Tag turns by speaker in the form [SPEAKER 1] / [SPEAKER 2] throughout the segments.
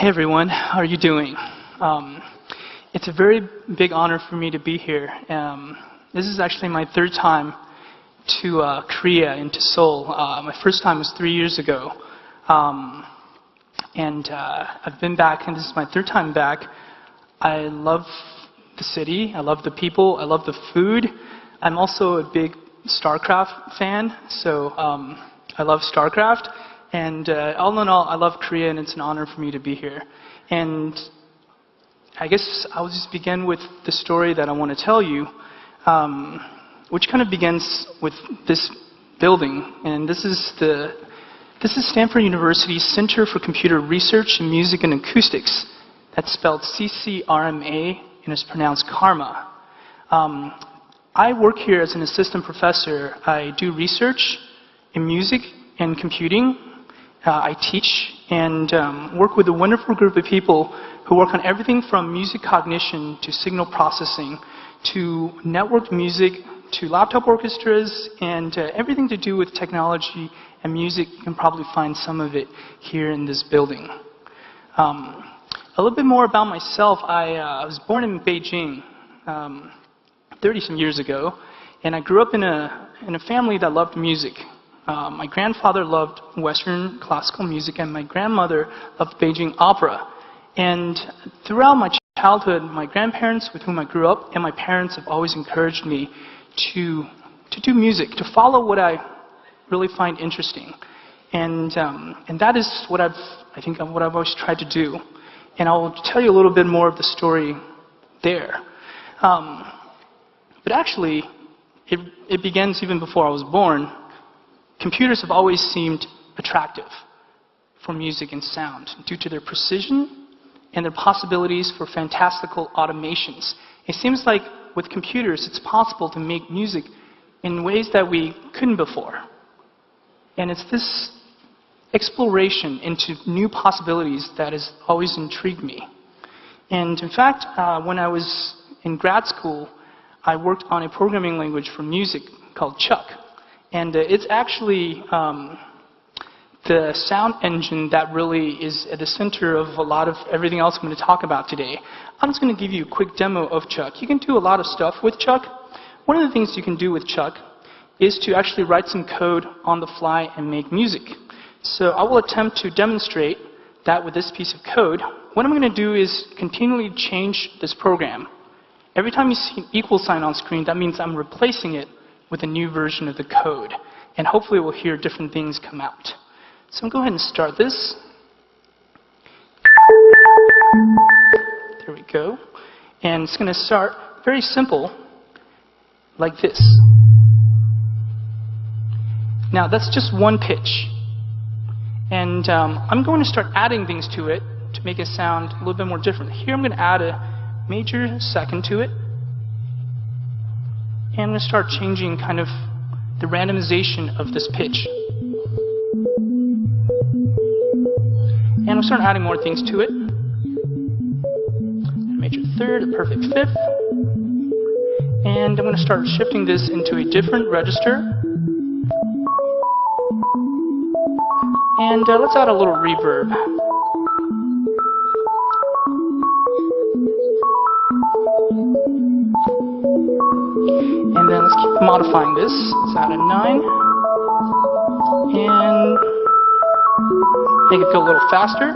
[SPEAKER 1] Hey everyone, how are you doing? It's a very big honor for me to be here. This is actually my third time to Korea and to Seoul. My first time was 3 years ago. I've been back, and this is my third time back. I love the city, I love the people, I love the food. I'm also a big StarCraft fan, so I love StarCraft. And all in all, I love Korea, and it's an honor for me to be here. And I guess I'll just begin with the story that I want to tell you, which kind of begins with this building. And this is Stanford University's Center for Computer Research in Music and Acoustics. That's spelled CCRMA, and it's pronounced Karma. I work here as an assistant professor. I do research in music and computing. I teach and work with a wonderful group of people who work on everything from music cognition to signal processing to networked music to laptop orchestras and everything to do with technology and music. You can probably find some of it here in this building. A little bit more about myself. I was born in Beijing 30-some years ago, and I grew up in a family that loved music. My grandfather loved Western classical music, and my grandmother loved Beijing opera. And throughout my childhood, my grandparents with whom I grew up and my parents have always encouraged me to do music, to follow what I really find interesting. And that is what I've always tried to do. And I'll tell you a little bit more of the story there. But actually, it begins even before I was born. Computers have always seemed attractive for music and sound due to their precision and their possibilities for fantastical automations. It seems like with computers, it's possible to make music in ways that we couldn't before. And it's this exploration into new possibilities that has always intrigued me. And in fact, when I was in grad school, I worked on a programming language for music called Chuck. And it's actually the sound engine that really is at the center of a lot of everything else I'm going to talk about today. I'm just going to give you a quick demo of Chuck. You can do a lot of stuff with Chuck. One of the things you can do with Chuck is to actually write some code on the fly and make music. So I will attempt to demonstrate that with this piece of code. What I'm going to do is continually change this program. Every time you see an equal sign on screen, that means I'm replacing it with a new version of the code. And hopefully we'll hear different things come out. So I'm going to go ahead and start this. There we go. And it's going to start very simple, like this. Now that's just one pitch. And I'm going to start adding things to it to make it sound a little bit more different. Here I'm going to add a major second to it. And I'm going to start changing kind of the randomization of this pitch. And I'm going to start adding more things to it. A major third, a perfect fifth. And I'm going to start shifting this into a different register. And let's add a little reverb. And then let's keep modifying this. Let's add a 9. And make it go a little faster.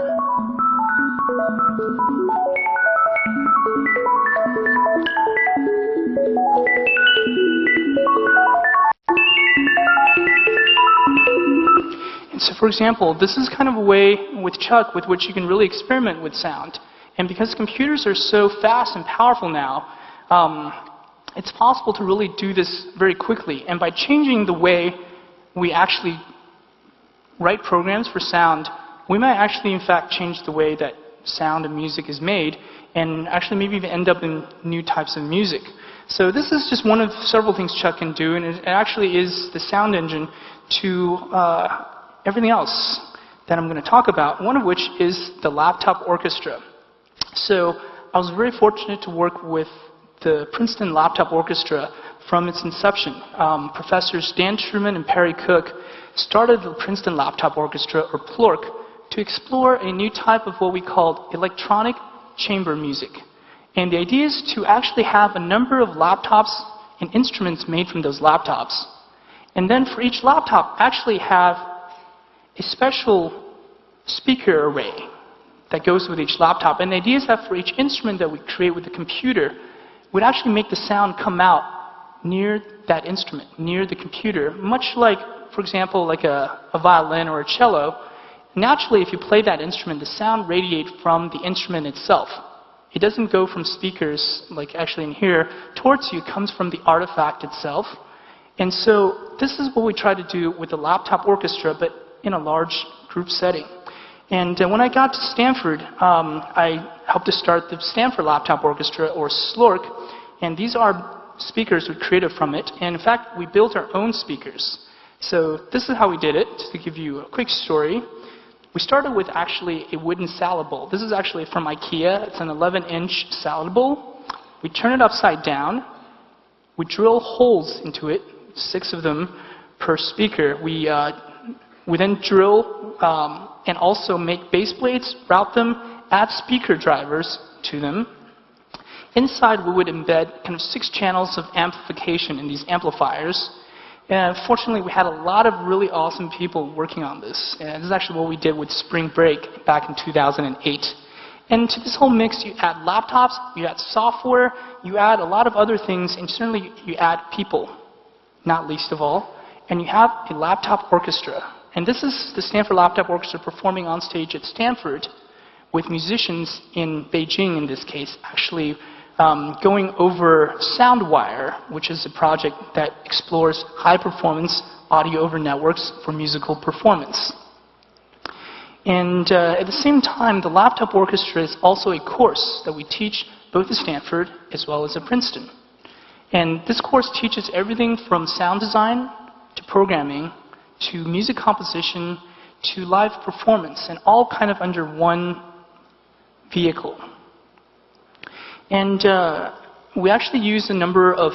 [SPEAKER 1] And so, for example, this is kind of a way with Chuck with which you can really experiment with sound. And because computers are so fast and powerful now, it's possible to really do this very quickly. And by changing the way we actually write programs for sound, we might actually, in fact, change the way that sound and music is made, and actually maybe even end up in new types of music. So this is just one of several things Chuck can do, and it actually is the sound engine to everything else that I'm going to talk about, one of which is the laptop orchestra. So I was very fortunate to work with the Princeton Laptop Orchestra from its inception. Professors Dan Truman and Perry Cook started the Princeton Laptop Orchestra, or PLORC, to explore a new type of what we called electronic chamber music. And the idea is to actually have a number of laptops and instruments made from those laptops. And then for each laptop, actually have a special speaker array that goes with each laptop. And the idea is that for each instrument that we create with the computer, we'd actually make the sound come out near that instrument, near the computer, much like, for example, like a violin or a cello. Naturally, if you play that instrument, the sound radiates from the instrument itself. It doesn't go from speakers, like actually in here, towards you. It comes from the artifact itself. And so this is what we try to do with the laptop orchestra, but in a large group setting. And when I got to Stanford, I helped to start the Stanford Laptop Orchestra, or SLORC. And these are speakers we created from it. And in fact, we built our own speakers. So this is how we did it, just to give you a quick story. We started with actually a wooden salad bowl. This is actually from IKEA. It's an 11-inch salad bowl. We turn it upside down. We drill holes into it, 6 of them per speaker. We then drill and also make base plates, route them, add speaker drivers to them. Inside, we would embed kind of 6 channels of amplification in these amplifiers. And fortunately, we had a lot of really awesome people working on this. And this is actually what we did with Spring Break back in 2008. And to this whole mix, you add laptops, you add software, you add a lot of other things, and certainly you add people, not least of all. And you have a laptop orchestra. And this is the Stanford Laptop Orchestra performing on stage at Stanford with musicians in Beijing, in this case, actually going over SoundWire, which is a project that explores high-performance audio over networks for musical performance. And at the same time, the Laptop Orchestra is also a course that we teach both at Stanford as well as at Princeton. And this course teaches everything from sound design to programming to music composition to live performance, and all kind of under one vehicle. And we actually use a number of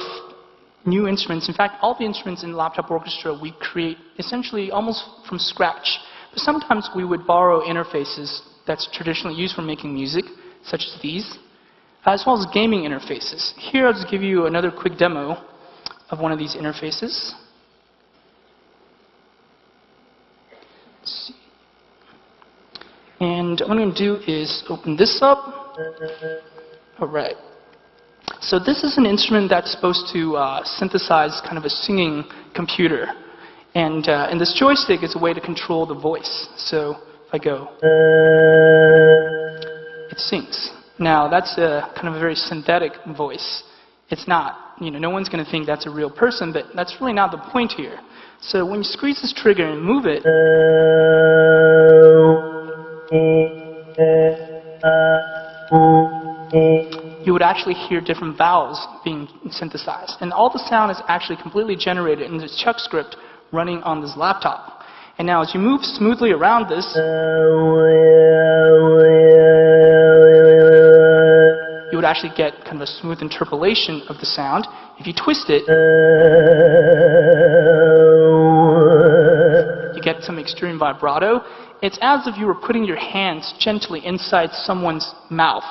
[SPEAKER 1] new instruments. In fact, all the instruments in the Laptop Orchestra we create essentially almost from scratch. But sometimes we would borrow interfaces that's traditionally used for making music, such as these, as well as gaming interfaces. Here, I'll just give you another quick demo of one of these interfaces. Let's see. And what I'm going to do is open this up. All right. So this is an instrument that's supposed to synthesize kind of a singing computer. And this joystick is a way to control the voice. So if I go, it sings. Now that's a kind of a very synthetic voice. It's not, no one's going to think that's a real person, but that's really not the point here. So when you squeeze this trigger and move it, you would actually hear different vowels being synthesized. And all the sound is actually completely generated in the Chuck script running on this laptop. And now as you move smoothly around this, you would actually get kind of a smooth interpolation of the sound. If you twist it, you get some extreme vibrato. It's as if you were putting your hands gently inside someone's mouth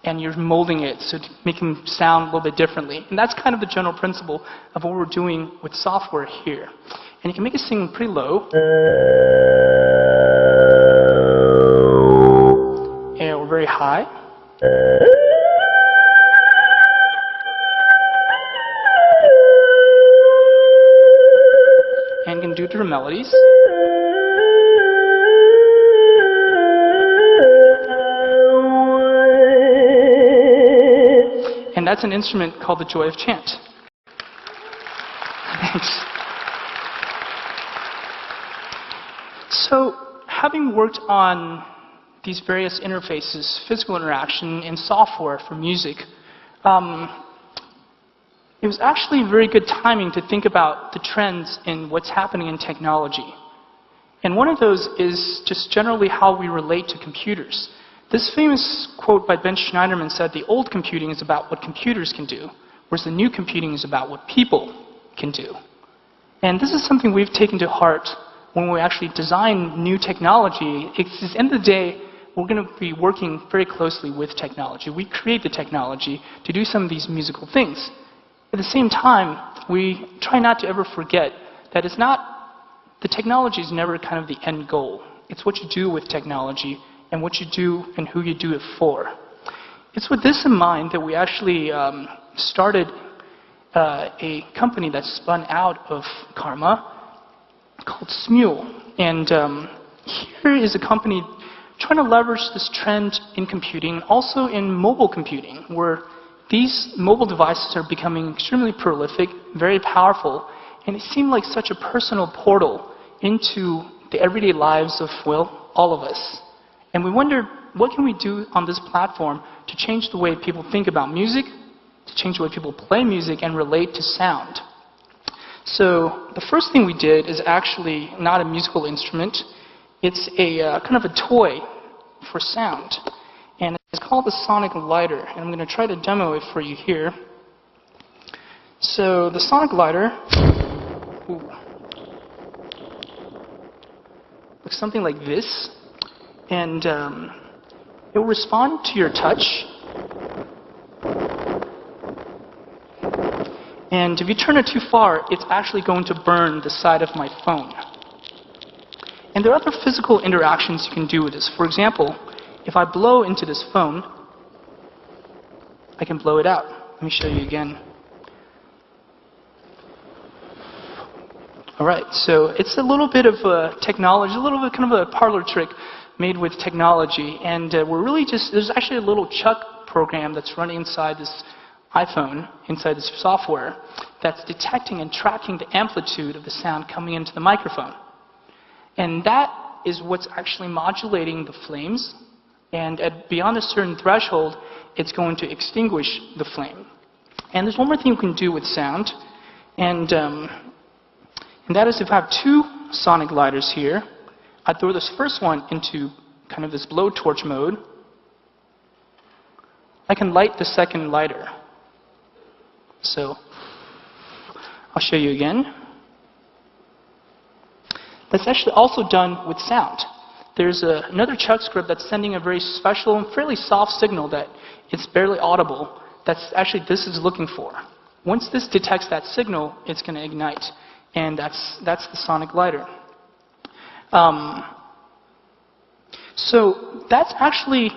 [SPEAKER 1] and you're molding it so to make them sound a little bit differently. And that's kind of the general principle of what we're doing with software here. And you can make it sing pretty low, or very high. And you can do different melodies. And that's an instrument called the Joy of Chant. Thanks. So, having worked on these various interfaces, physical interaction, and software for music, it was actually very good timing to think about the trends in what's happening in technology. And one of those is just generally how we relate to computers. This famous quote by Ben Schneiderman said, "The old computing is about what computers can do, whereas the new computing is about what people can do." And this is something we've taken to heart when we actually design new technology, it's, at the end of the day, we're going to be working very closely with technology. We create the technology to do some of these musical things. At the same time, we try not to ever forget that it's not, the technology is never kind of the end goal. It's what you do with technology and what you do and who you do it for. It's with this in mind that we actually started a company that spun out of Karma called Smule. And here is a company trying to leverage this trend in computing, and also in mobile computing, where these mobile devices are becoming extremely prolific, very powerful, and it seemed like such a personal portal into the everyday lives of, well, all of us. And we wondered, what can we do on this platform to change the way people think about music, to change the way people play music and relate to sound? So the first thing we did is actually not a musical instrument. It's a kind of a toy for sound. And it's called the sonic lighter. And I'm going to try to demo it for you here. So the sonic lighter looks something like this. And it will respond to your touch. And if you turn it too far, it's actually going to burn the side of my phone. And there are other physical interactions you can do with this. For example, if I blow into this phone, I can blow it out. Let me show you again. All right, so it's a little bit of technology, a little bit kind of a parlor trick made with technology. And we're really just, there's actually a little Chuck program that's running inside this iPhone, inside this software, that's detecting and tracking the amplitude of the sound coming into the microphone. And that is what's actually modulating the flames. And beyond a certain threshold, it's going to extinguish the flame. And there's one more thing you can do with sound. And that is if I have two sonic lighters here, I throw this first one into kind of this blowtorch mode. I can light the second lighter. So I'll show you again. That's actually also done with sound. There's another Chuck script that's sending a very special and fairly soft signal that it's barely audible. That's actually this is looking for. Once this detects that signal, it's going to ignite. And that's the sonic lighter. So that's actually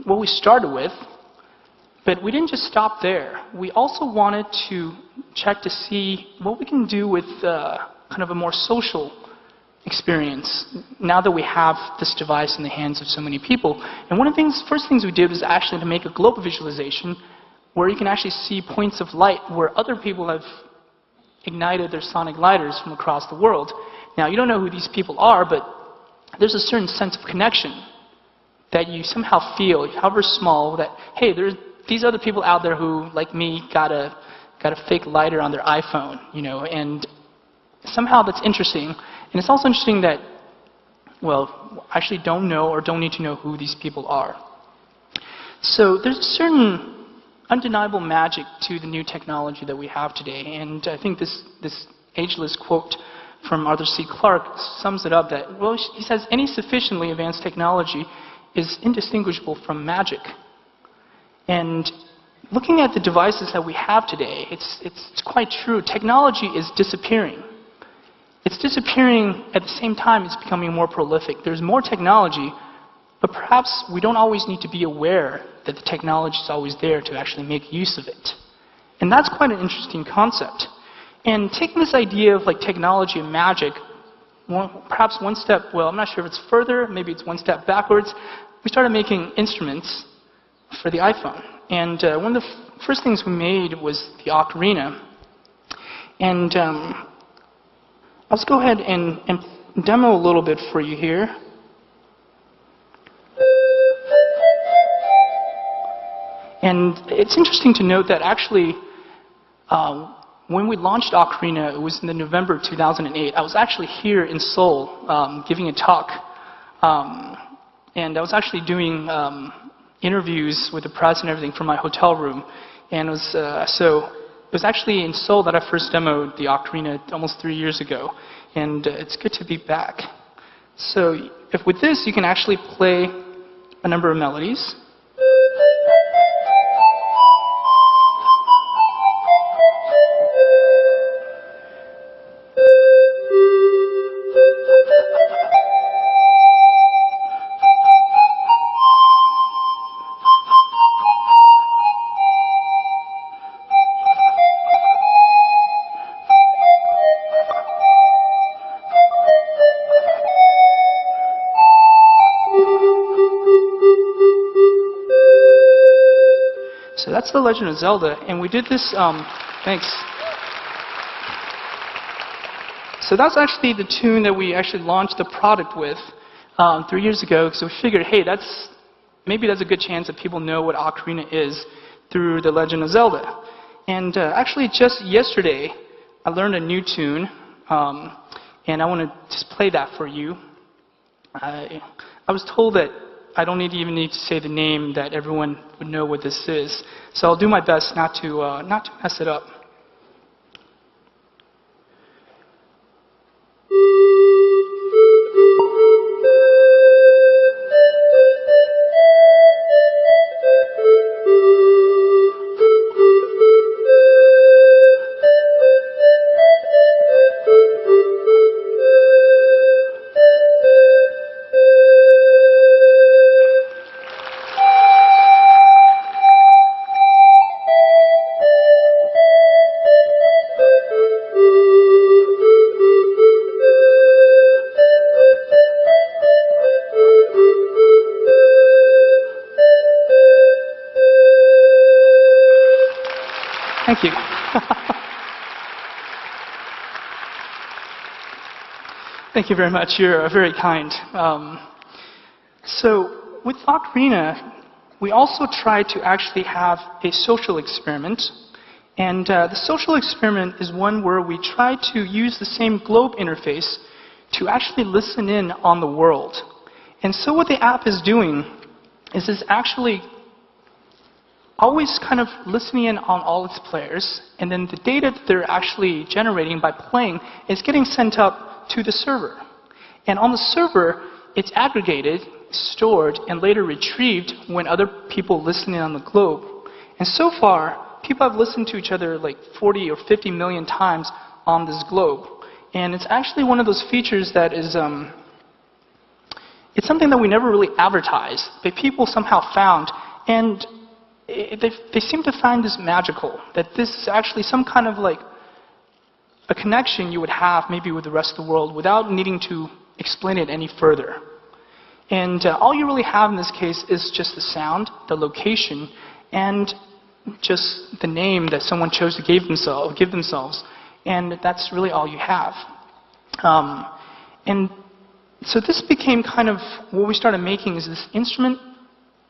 [SPEAKER 1] what we started with. But we didn't just stop there. We also wanted to check to see what we can do with kind of a more social experience now that we have this device in the hands of so many people. And one of the first things we did was actually to make a global visualization where you can actually see points of light where other people have ignited their sonic lighters from across the world. Now, you don't know who these people are, but there's a certain sense of connection that you somehow feel, however small, that, hey, there's these other people out there who, like me, got a fake lighter on their iPhone, you know, and somehow that's interesting. And it's also interesting that, well, I actually don't know or don't need to know who these people are. So there's a certain undeniable magic to the new technology that we have today. And I think this ageless quote from Arthur C. Clarke sums it up that, well, he says, any sufficiently advanced technology is indistinguishable from magic. And looking at the devices that we have today, it's quite true. Technology is disappearing. It's disappearing at the same time it's becoming more prolific. There's more technology, but perhaps we don't always need to be aware that the technology is always there to actually make use of it. And that's quite an interesting concept. And taking this idea of like technology and magic, perhaps one step, well, I'm not sure if it's further, maybe it's one step backwards, we started making instruments for the iPhone. And one of the first things we made was the ocarina. And let's go ahead and demo a little bit for you here. And it's interesting to note that actually, when we launched Ocarina, it was in the November 2008. I was actually here in Seoul giving a talk. And I was actually doing interviews with the press and everything from my hotel room. And it was, so it was actually in Seoul that I first demoed the ocarina almost 3 years ago, and it's good to be back. So if with this, you can actually play a number of melodies. So that's The Legend of Zelda, and we did this, thanks. So that's actually the tune that we actually launched the product with 3 years ago, because we figured, hey, maybe that's a good chance that people know what ocarina is through The Legend of Zelda. And actually just yesterday, I learned a new tune, and I want to just play that for you. I was told that I don't even need to say the name, that everyone would know what this is. So I'll do my best not to mess it up. Thank you. Thank you very much. You're very kind. So with Ocarina, we also try to actually have a social experiment. And the social experiment is one where we try to use the same globe interface to actually listen in on the world. And so what the app is doing is it's actually always kind of listening in on all its players, and then the data that they're actually generating by playing is getting sent up to the server. And on the server, it's aggregated, stored, and later retrieved when other people listen in on the globe. And so far, people have listened to each other like 40 or 50 million times on this globe. And it's actually one of those features that is, it's something that we never really advertised, but people somehow found, and they seem to find this magical, that this is actually some kind of like a connection you would have maybe with the rest of the world without needing to explain it any further. And all you really have in this case is just the sound, the location, and just the name that someone chose to give themselves. And that's really all you have. And so this became kind of what we started making is this instrument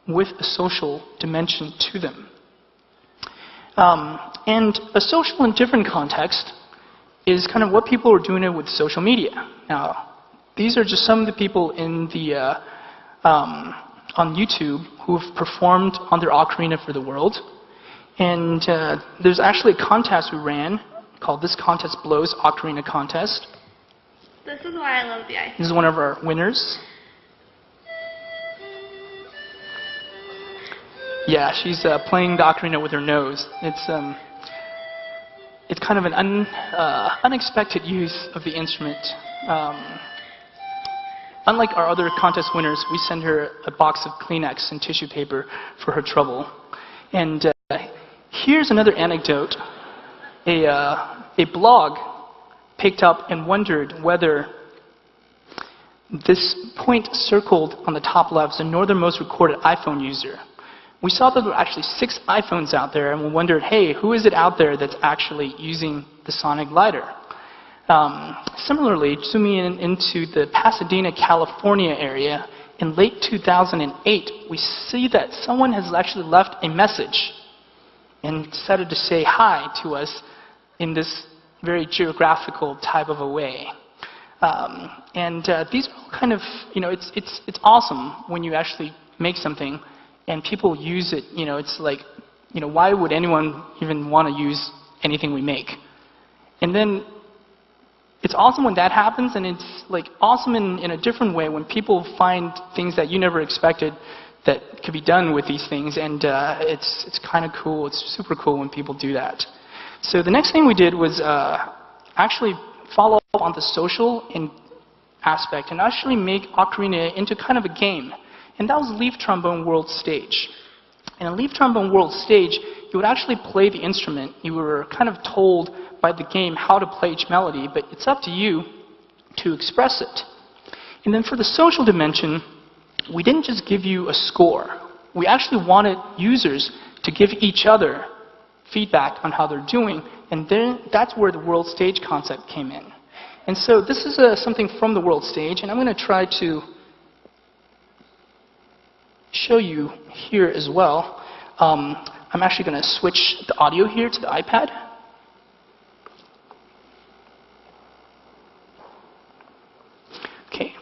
[SPEAKER 1] with a social dimension to them. And a social in different context is kind of what people are doing it with social media. Now, these are just some of the people in the on YouTube who have performed on their ocarina for the world. And there's actually a contest we ran called This Contest Blows Ocarina Contest.
[SPEAKER 2] This is why I love the ice.
[SPEAKER 1] This is one of our winners. Yeah, she's playing the ocarina with her nose. It's kind of an unexpected use of the instrument. Unlike our other contest winners, we send her a box of Kleenex and tissue paper for her trouble. And here's another anecdote. A blog picked up and wondered whether this point circled on the top left is the northernmost recorded iPhone user. We saw that there were actually 6 iPhones out there, and we wondered, hey, who is it out there that's actually using the sonic glider? Similarly, zooming into the Pasadena, California area, in late 2008, we see that someone has actually left a message and decided to say hi to us in this very geographical type of a way. These are all kind of, it's awesome when you actually make something and people use it. It's like, why would anyone even want to use anything we make. And then it's awesome when that happens, and it's like awesome in a different way when people find things that you never expected that could be done with these things, and it's kind of cool. It's super cool when people do that. So the next thing we did was actually follow up on the social aspect and actually make ocarina into kind of a game. And that was Leaf Trombone World Stage. In a Leaf Trombone World Stage, you would actually play the instrument. You were kind of told by the game how to play each melody, but it's up to you to express it. And then for the social dimension, we didn't just give you a score. We actually wanted users to give each other feedback on how they're doing, and then that's where the world stage concept came in. And so this is something from the world stage, and I'm going to try to show you here as well. I'm actually going to switch the audio here to the iPad. Okay.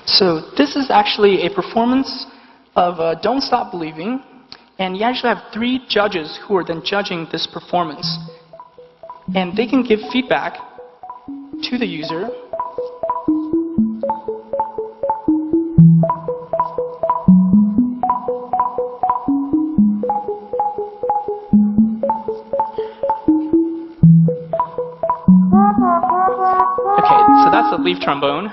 [SPEAKER 1] So this is actually a performance of Don't Stop Believing, and you actually have 3 judges who are then judging this performance. And they can give feedback to the user. Okay, so that's the leaf trombone.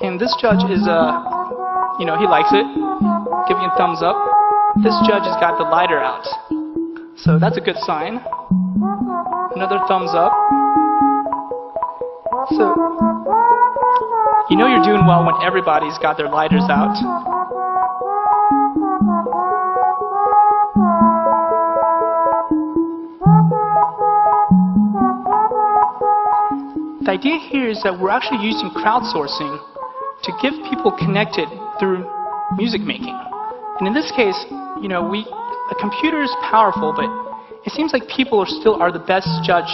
[SPEAKER 1] And this judge is, he likes it, giving a thumbs up. This judge has got the lighter out. So that's a good sign. Another thumbs up. So, you know you're doing well when everybody's got their lighters out. The idea here is that we're actually using crowdsourcing to give people connected through music making. And in this case, a computer is powerful, but it seems like people still are the best judge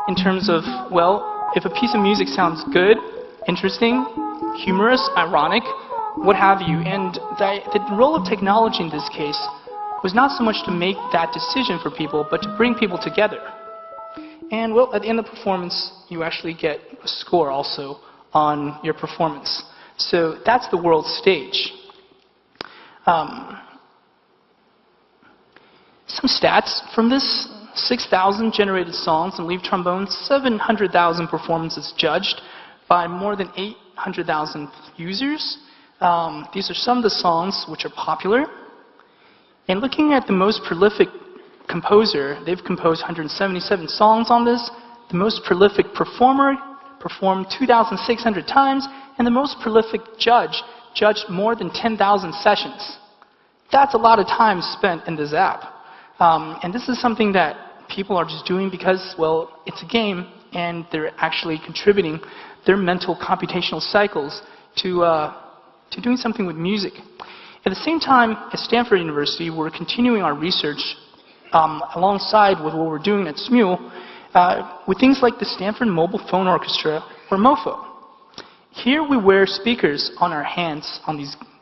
[SPEAKER 1] in terms of, well, if a piece of music sounds good, interesting, humorous, ironic, what have you. And the role of technology in this case was not so much to make that decision for people, but to bring people together. And, well, at the end of the performance, you actually get a score also on your performance. So that's the world stage. Some stats from this: 6,000 generated songs in lead trombone, 700,000 performances judged by more than 800,000 users. These are some of the songs which are popular. And looking at the most prolific composer, they've composed 177 songs on this. The most prolific performer performed 2,600 times, and the most prolific judge judged more than 10,000 sessions. That's a lot of time spent in this app. And this is something that people are just doing because, well, it's a game, and they're actually contributing their mental computational cycles to doing something with music. At the same time, at Stanford University, we're continuing our research alongside with what we're doing at SMUL with things like the Stanford Mobile Phone Orchestra, or MoPho. Here we wear speakers on our hands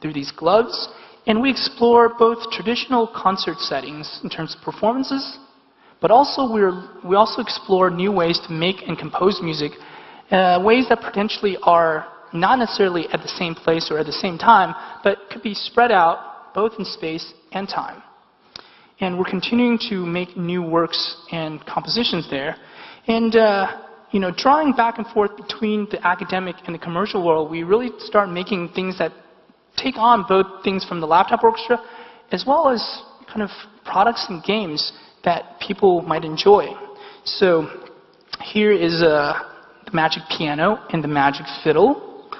[SPEAKER 1] through these gloves, and we explore both traditional concert settings in terms of performances, but also we also explore new ways to make and compose music, ways that potentially are not necessarily at the same place or at the same time, but could be spread out both in space and time. And we're continuing to make new works and compositions there. And drawing back and forth between the academic and the commercial world, we really start making things that take on both things from the laptop orchestra as well as kind of products and games that people might enjoy. So here is the magic piano and the magic fiddle.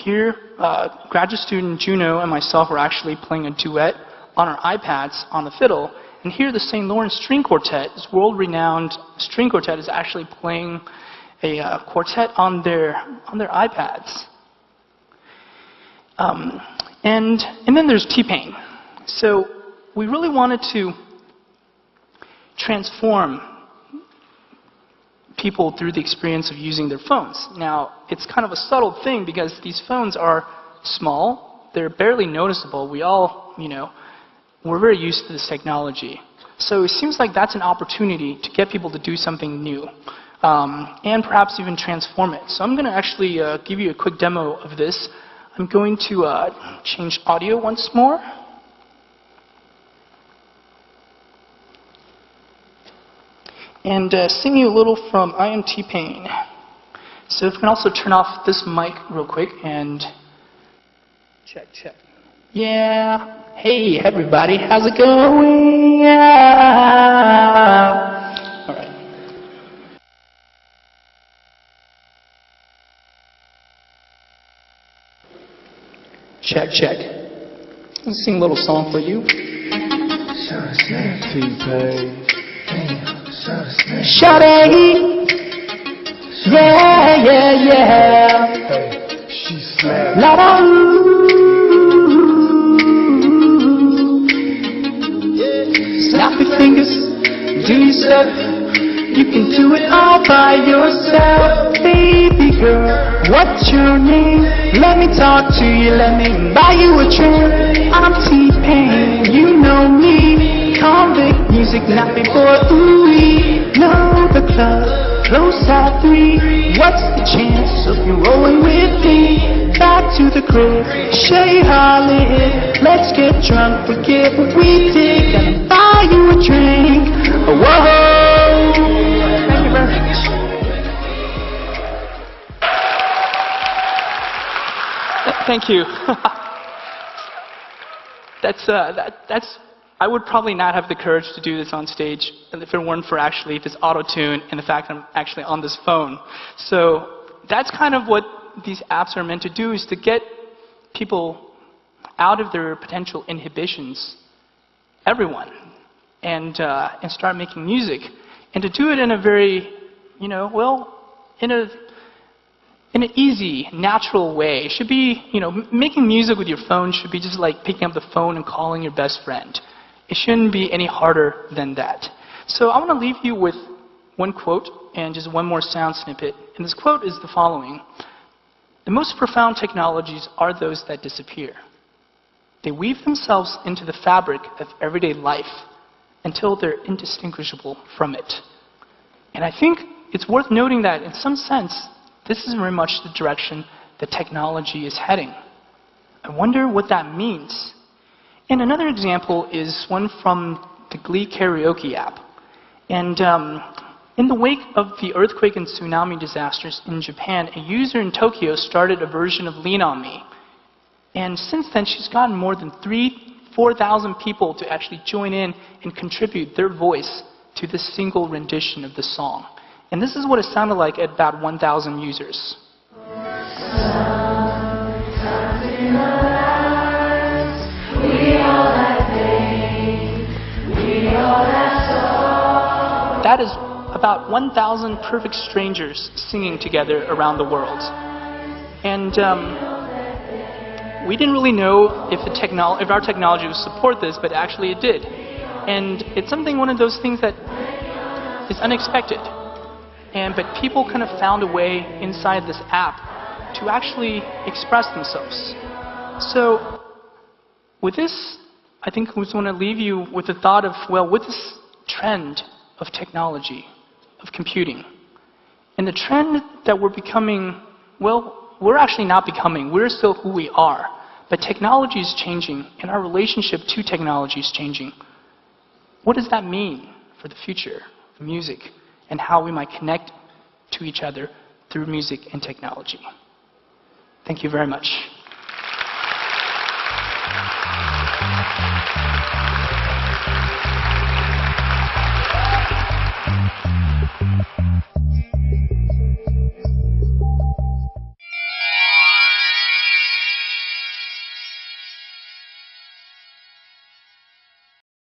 [SPEAKER 1] Here, graduate student Juno and myself are actually playing a duet on our iPads on the fiddle. And here the St. Lawrence String Quartet, this world-renowned string quartet, is actually playing a quartet on their iPads. And then there's T-Pain. So we really wanted to transform people through the experience of using their phones. Now, it's kind of a subtle thing because these phones are small, they're barely noticeable. We all, we're very used to this technology. So it seems like that's an opportunity to get people to do something new, and perhaps even transform it. So I'm going to actually give you a quick demo of this. I'm going to change audio once more. And sing you a little from I Am T-Pain. So if we can also turn off this mic real quick and check. Yeah. Hey everybody, how's it going? Yeah. All right. Check. Let's sing a little song for you. Shawty, yeah. She's la Snappy fingers, do your stuff. You can do it all by yourself, baby girl. What's your name? Let me talk to you. Let me buy you a drink. I'm T-Pain, you know me. Convict music, nappy boy, ooh-wee. Know the club, close at 3. What's the chance of you rolling with me? Back to the crib, show you how I live. Let's get drunk, forget what we did. Gonna buy you a drink. Whoa! Thank you very much. Thank you. That's. I would probably not have the courage to do this on stage if it weren't for actually this auto-tune and the fact that I'm actually on this phone. So that's kind of what these apps are meant to do, is to get people out of their potential inhibitions, everyone, and start making music. And to do it in a very, in an easy, natural way. It should be, making music with your phone should be just like picking up the phone and calling your best friend. It shouldn't be any harder than that. So I want to leave you with one quote and just one more sound snippet. And this quote is the following: "The most profound technologies are those that disappear. They weave themselves into the fabric of everyday life until they're indistinguishable from it." And I think it's worth noting that in some sense, this is very much the direction that technology is heading. I wonder what that means. And another example is one from the Glee karaoke app. And in the wake of the earthquake and tsunami disasters in Japan, a user in Tokyo started a version of Lean On Me. And since then, she's gotten more than 4,000 people to actually join in and contribute their voice to this single rendition of the song. And this is what it sounded like at about 1,000 users. That is about 1,000 perfect strangers singing together around the world. And we didn't really know if our technology would support this, but actually it did. And it's one of those things that is unexpected. But people kind of found a way inside this app to actually express themselves. So with this, I think I just want to leave you with the thought of, with this trend of technology, of computing, and the trend that we're becoming, we're actually not becoming, we're still who we are, but technology is changing, and our relationship to technology is changing. What does that mean for the future of music and how we might connect to each other through music and technology? Thank you very much.